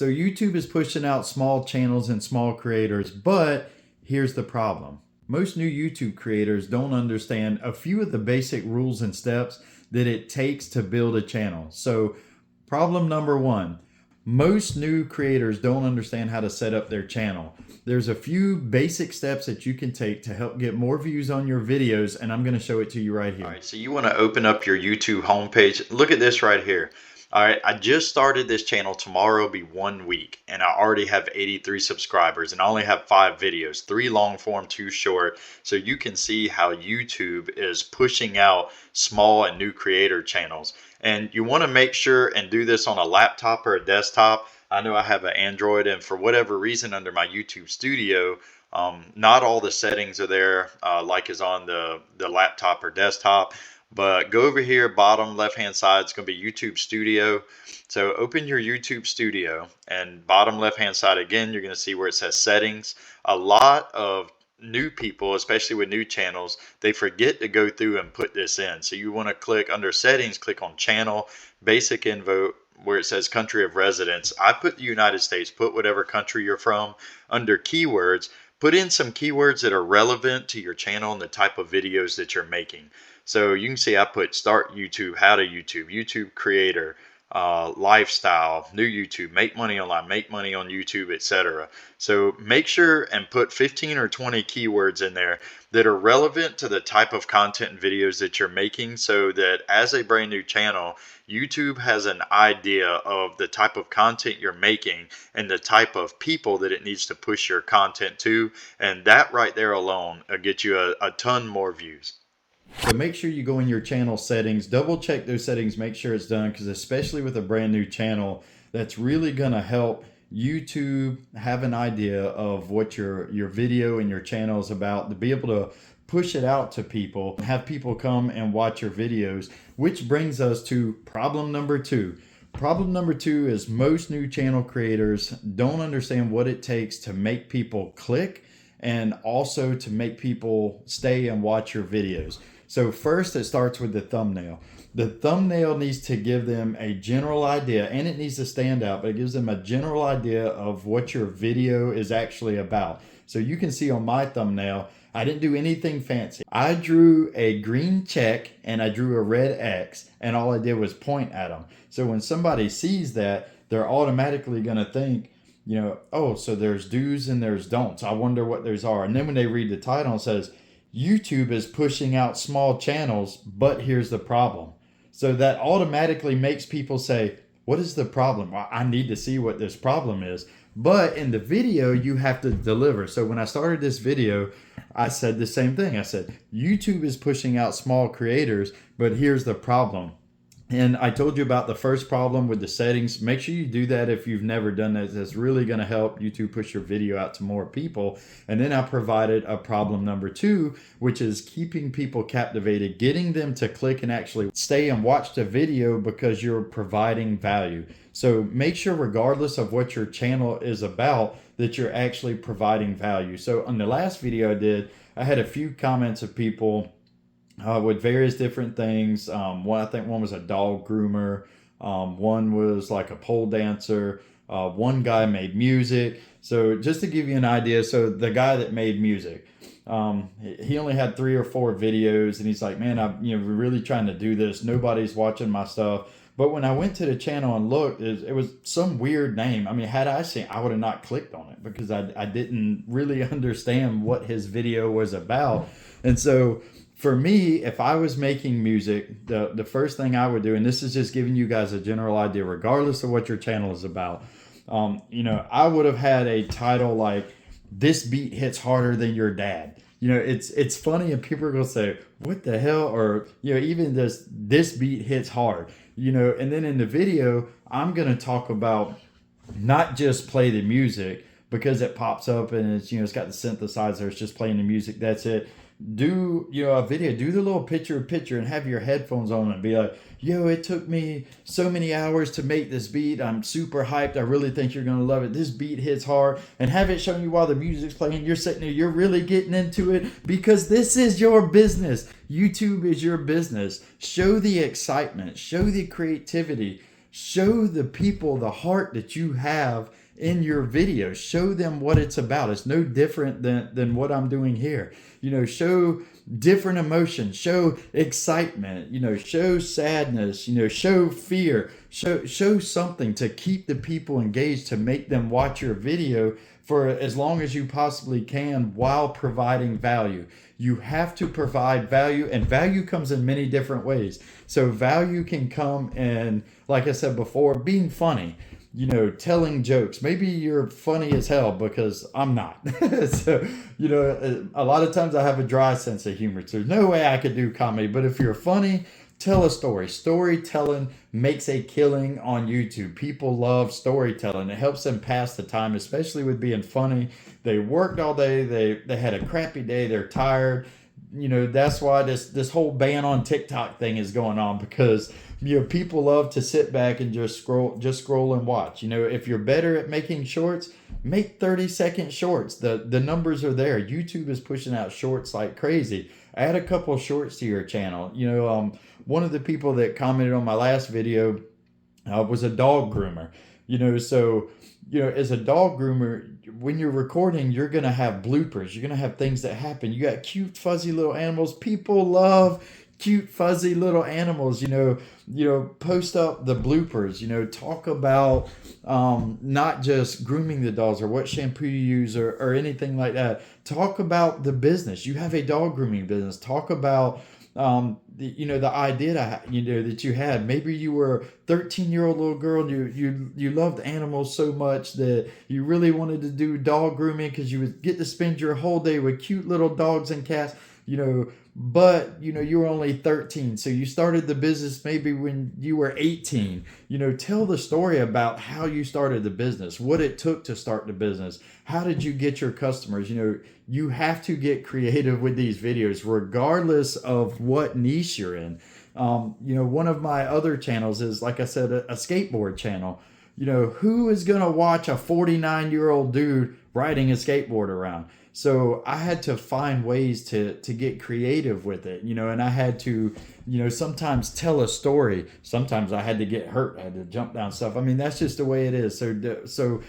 So YouTube is pushing out small channels and small creators, but here's the problem. Most new YouTube creators don't understand a few of the basic rules and steps that it takes to build a channel. So problem number one, most new creators don't understand how to set up their channel. There's a few basic steps that you can take to help get more views on your videos, and I'm going to show it to you right here. All right, so you want to open up your YouTube homepage. Look at this right here. All right, I just started this channel. Tomorrow will be 1 week, and I already have 83 subscribers, and I only have 5 videos, 3 long form, 2 short. So you can see how YouTube is pushing out small and new creator channels. And you want to make sure and do this on a laptop or a desktop. I know I have an Android, and for whatever reason under my YouTube Studio, not all the settings are there like is on the laptop or desktop. But go over here, bottom left hand side, it's going to be YouTube Studio. So open your YouTube Studio, and bottom left hand side again, you're going to see where it says settings. A lot of new people, especially with new channels, they forget to go through and put this in. So you want to click under settings, click on channel, basic info, where it says country of residence. I put the United States, put whatever country you're from. Under keywords, put in some keywords that are relevant to your channel and the type of videos that you're making. So you can see I put start YouTube, how to YouTube, YouTube creator, lifestyle, new YouTube, make money online, make money on YouTube, etc. So make sure and put 15 or 20 keywords in there that are relevant to the type of content and videos that you're making, so that as a brand new channel, YouTube has an idea of the type of content you're making and the type of people that it needs to push your content to. And that right there alone will get you a ton more views. So make sure you go in your channel settings, double check those settings, make sure it's done, because especially with a brand new channel, that's really going to help YouTube have an idea of what your video and your channel is about, to be able to push it out to people, have people come and watch your videos, which brings us to problem number two. Problem number two is most new channel creators don't understand what it takes to make people click and also to make people stay and watch your videos. So first, it starts with the thumbnail. The thumbnail needs to give them a general idea, and it needs to stand out, but it gives them a general idea of what your video is actually about. So you can see on my thumbnail, I didn't do anything fancy. I drew a green check and I drew a red X, and all I did was point at them. So when somebody sees that, they're automatically going to think, you know, oh, so there's do's and there's don'ts. I wonder what those are. And then when they read the title, it says, YouTube is pushing out small channels, but here's the problem. So that automatically makes people say, what is the problem? Well, I need to see what this problem is. But in the video, you have to deliver. So when I started this video, I said the same thing. I said, YouTube is pushing out small creators, but here's the problem. And I told you about the first problem with the settings. Make sure you do that if you've never done that. That's really going to help YouTube push your video out to more people. And then I provided a problem number two, which is keeping people captivated, getting them to click and actually stay and watch the video because you're providing value. So make sure, regardless of what your channel is about, that you're actually providing value. So on the last video I did, I had a few comments of people with various different things. I think one was a dog groomer. One was like a pole dancer. One guy made music. So just to give you an idea, so the guy that made music, he only had 3 or 4 videos, and he's like, man, we're really trying to do this. Nobody's watching my stuff. But when I went to the channel and looked, it was some weird name. I mean, had I seen, I would have not clicked on it because I didn't really understand what his video was about. And so for me, if I was making music, the first thing I would do, and this is just giving you guys a general idea, regardless of what your channel is about, I would have had a title like, "This beat hits harder than your dad." It's funny, and people are gonna say, "What the hell?" Or even this beat hits hard. And then in the video, I'm gonna talk about not just play the music because it pops up and it's got the synthesizer. It's just playing the music. That's it. Do a video, do the little picture and have your headphones on and be like, yo, it took me so many hours to make this beat. I'm super hyped. I really think you're gonna love it. This beat hits hard, and have it showing you while the music's playing. You're sitting there, you're really getting into it because this is your business. YouTube is your business. Show the excitement, show the creativity. show the people the heart that you have in your videos. Show them what it's about. It's no different than what I'm doing here. Show different emotions, show excitement, show sadness, show fear, show something to keep the people engaged, to make them watch your video for as long as you possibly can while providing value. You have to provide value, and value comes in many different ways. So value can come in, like I said before, being funny, telling jokes. Maybe you're funny as hell, because I'm not. So, a lot of times I have a dry sense of humor. So there's no way I could do comedy. But if you're funny, tell a story. Storytelling makes a killing on YouTube. People love storytelling. It helps them pass the time, especially with being funny. They worked all day. They had a crappy day. They're tired. That's why this whole ban on TikTok thing is going on, because people love to sit back and just scroll and watch. If you're better at making shorts, make 30-second shorts. The numbers are there. YouTube is pushing out shorts like crazy. Add a couple shorts to your channel. One of the people that commented on my last video was a dog groomer. As a dog groomer, when you're recording, you're going to have bloopers. You're going to have things that happen. You got cute, fuzzy little animals. People love cute, fuzzy little animals. Post up the bloopers. Talk about not just grooming the dogs or what shampoo you use or anything like that. Talk about the business. You have a dog grooming business. Talk about the idea that you had. Maybe you were a 13-year-old little girl and you loved animals so much that you really wanted to do dog grooming because you would get to spend your whole day with cute little dogs and cats, but you were only 13, so you started the business maybe when you were 18. Tell the story about how you started the business, what it took to start the business, how did you get your customers. You have to get creative with these videos regardless of what niche you're in. One of my other channels is, like I said, a skateboard channel. Who is gonna watch a 49-year-old dude riding a skateboard around? So I had to find ways to get creative with it, and I had to, sometimes tell a story. Sometimes I had to get hurt. I had to jump down stuff. I mean, that's just the way it is. So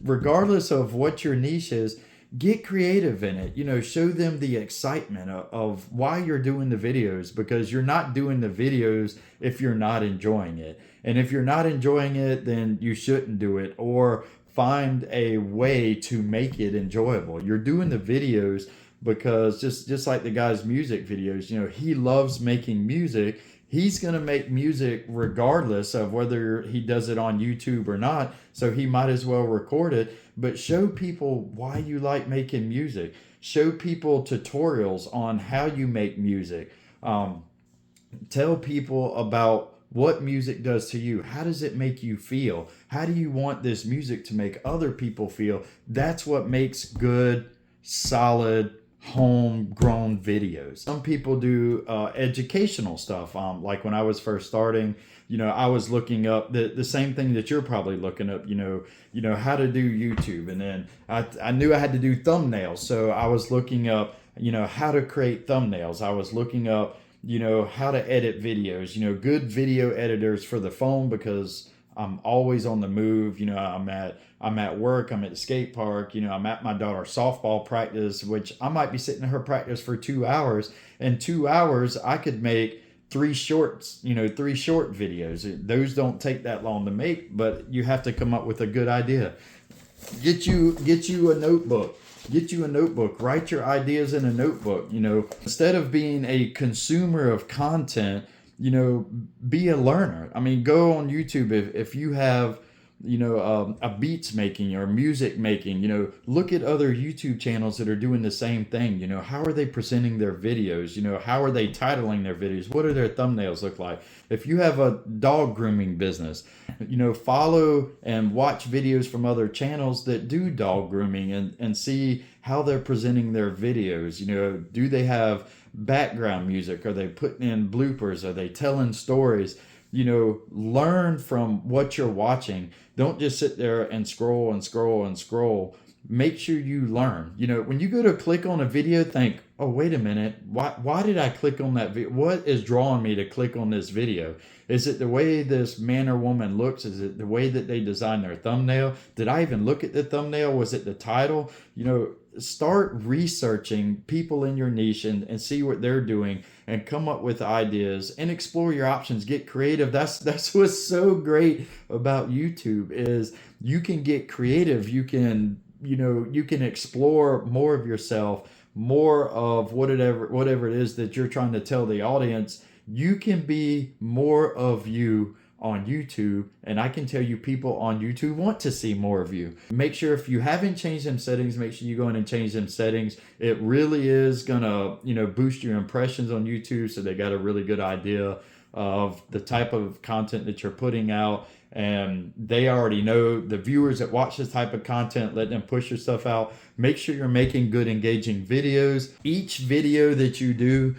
regardless of what your niche is, get creative in it. Show them the excitement of why you're doing the videos, because you're not doing the videos if you're not enjoying it. And if you're not enjoying it, then you shouldn't do it, or find a way to make it enjoyable. You're doing the videos because just like the guy's music videos, he loves making music. He's going to make music regardless of whether he does it on YouTube or not. So he might as well record it, but show people why you like making music. Show people tutorials on how you make music. Tell people about what music does to you. How does it make you feel? How do you want this music to make other people feel? That's what makes good, solid, homegrown videos. Some people do educational stuff. Like when I was first starting, I was looking up the same thing that you're probably looking up, how to do YouTube. And then I knew I had to do thumbnails. So I was looking up, how to create thumbnails. I was looking up how to edit videos, good video editors for the phone, because I'm always on the move. I'm at work, I'm at the skate park, I'm at my daughter's softball practice, which I might be sitting in her practice for 2 hours. In 2 hours, I could make 3 short videos. Those don't take that long to make, but you have to come up with a good idea. Get you a notebook. Write your ideas in a notebook. Instead of being a consumer of content, be a learner. I mean, go on YouTube if you have a beats making or music making, look at other YouTube channels that are doing the same thing. How are they presenting their videos? How are they titling their videos? What do their thumbnails look like? If you have a dog grooming business, follow and watch videos from other channels that do dog grooming and see how they're presenting their videos. Do they have background music? Are they putting in bloopers? Are they telling stories? Learn from what you're watching. Don't just sit there and scroll and scroll and scroll. make sure you learn. You know, when you go to click on a video, think, oh, wait a minute, why did I click on that video? What is drawing me to click on this video? Is it the way this man or woman looks? Is it the way that they design their thumbnail? Did I even look at the thumbnail? Was it the title? You know, start researching people in your niche and see what they're doing and come up with ideas and explore your options. Get creative. That's what's so great about YouTube is you can get creative. You can, you know, you can explore more of yourself, more of whatever it is that you're trying to tell the audience. You can be more of you on YouTube, and I can tell you people on YouTube want to see more of you. Make sure if you haven't changed them settings, make sure you go in and change them settings. It really is gonna, you know, boost your impressions on YouTube, so they got a really good idea of the type of content that you're putting out, and they already know the viewers that watch this type of content. Let them push your stuff out. Make sure you're making good engaging videos. Each video that you do,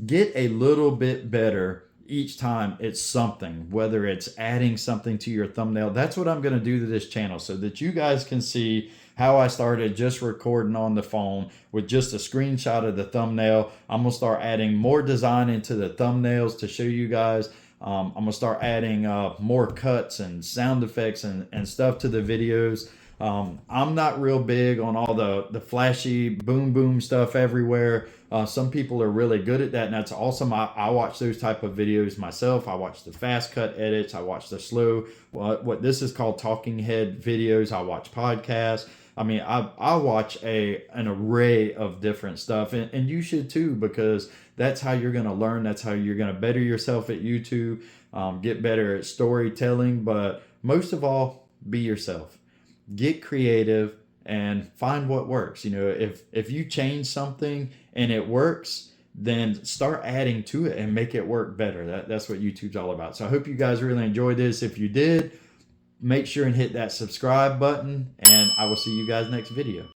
get a little bit better each time. It's something, whether it's adding something to your thumbnail. That's what I'm going to do to this channel, so that you guys can see how I started just recording on the phone with just a screenshot of the thumbnail. I'm going to start adding more design into the thumbnails to show you guys. I'm going to start adding more cuts and sound effects and stuff to the videos. I'm not real big on all the flashy boom boom stuff everywhere. Some people are really good at that, and that's awesome. I watch those type of videos myself. I watch the fast cut edits. I watch the slow, what this is called talking head videos. I watch podcasts. I mean, I watch an array of different stuff, and you should too, because that's how you're going to learn. That's how you're going to better yourself at YouTube, get better at storytelling. But most of all, be yourself. Get creative and find what works. You know, if you change something and it works, then start adding to it and make it work better. That's what YouTube's all about. So I hope you guys really enjoyed this. If you did, make sure and hit that subscribe button, and I will see you guys next video.